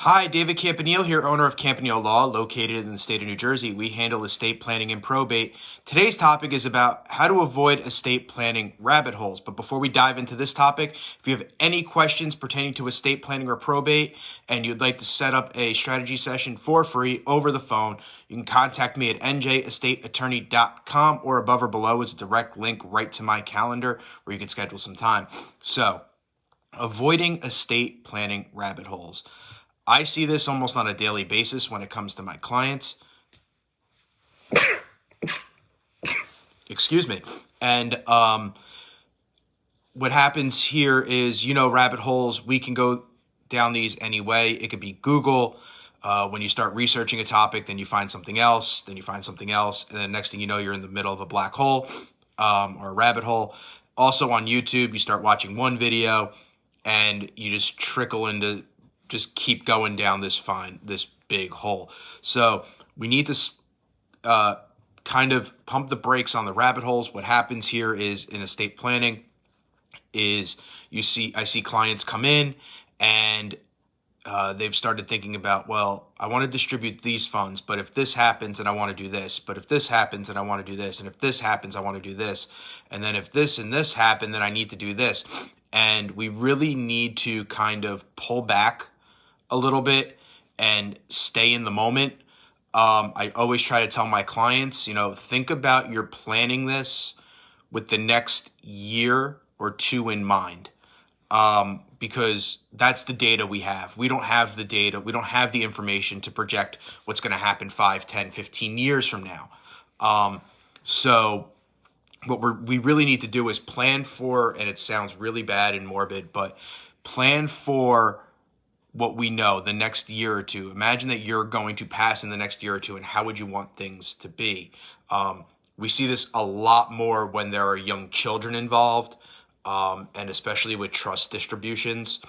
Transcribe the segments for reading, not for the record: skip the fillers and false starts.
Hi, David Campanile here, owner of Campanile Law, located in the state of New Jersey. We handle estate planning and probate. Today's topic is about how to avoid estate planning rabbit holes. But before we dive into this topic, if you have any questions pertaining to estate planning or probate and you'd like to set up a strategy session for free over the phone, you can contact me at njestateattorney.com, or above or below is a direct link right to my calendar where you can schedule some time. So, avoiding estate planning rabbit holes. I see this almost on a daily basis when it comes to my clients. Excuse me. And what happens here is, rabbit holes, we can go down these anyway. It could be Google. When you start researching a topic, then you find something else, then you find something else, and then next thing you know, you're in the middle of a black hole or a rabbit hole. Also on YouTube, you start watching one video and you just trickle into just keep going down this big hole. So we need to kind of pump the brakes on the rabbit holes. What happens here is in estate planning is I see clients come in and they've started thinking about, well, I want to distribute these funds, but if this happens and I want to do this, but if this happens and I want to do this, and if this happens, I want to do this. And then if this and this happen, then I need to do this. And we really need to kind of pull back a little bit and stay in the moment. I always try to tell my clients, think about you're planning this with the next year or two in mind, because that's the data we have. We don't have the data. We don't have the information to project what's going to happen 5, 10, 15 years from now. So what we really need to do is plan for, and it sounds really bad and morbid, but plan for what we know the next year or two. Imagine that you're going to pass in the next year or two, and how would you want things to be? We see this a lot more when there are young children involved, and especially with trust distributions.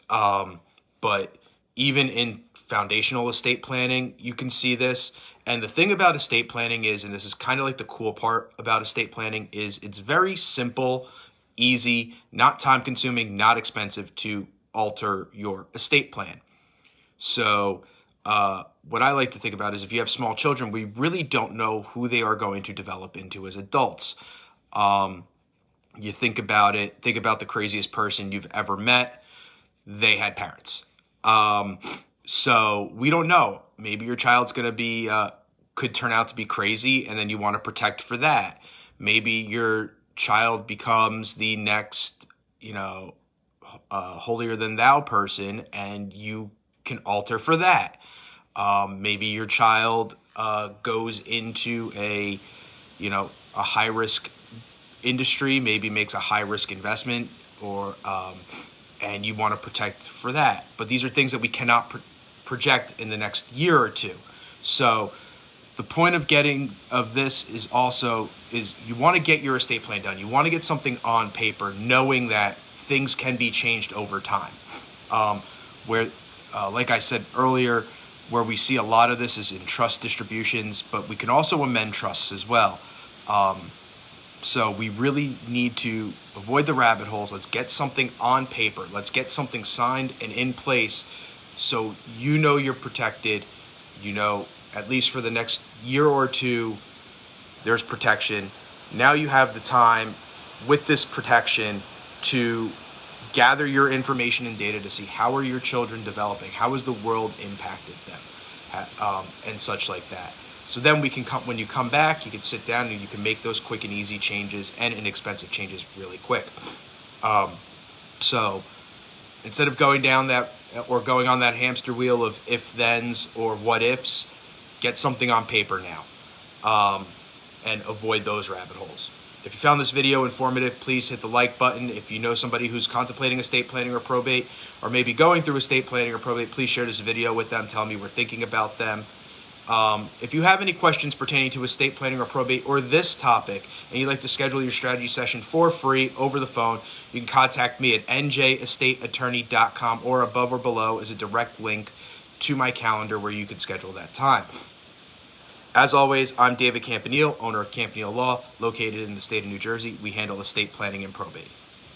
But even in foundational estate planning, you can see this. And the thing about estate planning is, and this is kind of like the cool part about estate planning, is it's very simple, easy, not time consuming, not expensive to alter your estate plan. So what I like to think about is, if you have small children, we really don't know who they are going to develop into as adults. You think about it, think about the craziest person you've ever met. They had parents. So we don't know. Maybe your child's going to be, could turn out to be crazy, and then you want to protect for that. Maybe your child becomes the next, holier than thou person, and you can alter for that. Maybe your child goes into a high risk industry, maybe makes a high risk investment, or and you want to protect for that. But these are things that we cannot project in the next year or two. So the point of this is you want to get your estate plan done. You want to get something on paper, knowing that things can be changed over time. Like I said earlier, where we see a lot of this is in trust distributions, but we can also amend trusts as well. So we really need to avoid the rabbit holes. Let's get something on paper. Let's get something signed and in place, so you're protected. At least for the next year or two, there's protection. Now you have the time with this protection to gather your information and data to see how are your children developing, how has the world impacted them, and such like that. So then when you come back, you can sit down and you can make those quick and easy changes and inexpensive changes really quick. So instead of going down that or going on that hamster wheel of if-thens or what-ifs, get something on paper now, and avoid those rabbit holes. If you found this video informative, please hit the like button. If you know somebody who's contemplating estate planning or probate, or maybe going through estate planning or probate, please share this video with them. Tell them we're thinking about them. If you have any questions pertaining to estate planning or probate or this topic, and you'd like to schedule your strategy session for free over the phone, you can contact me at njestateattorney.com, or above or below is a direct link to my calendar where you can schedule that time. As always, I'm David Campanile, owner of Campanile Law, located in the state of New Jersey. We handle estate planning and probate.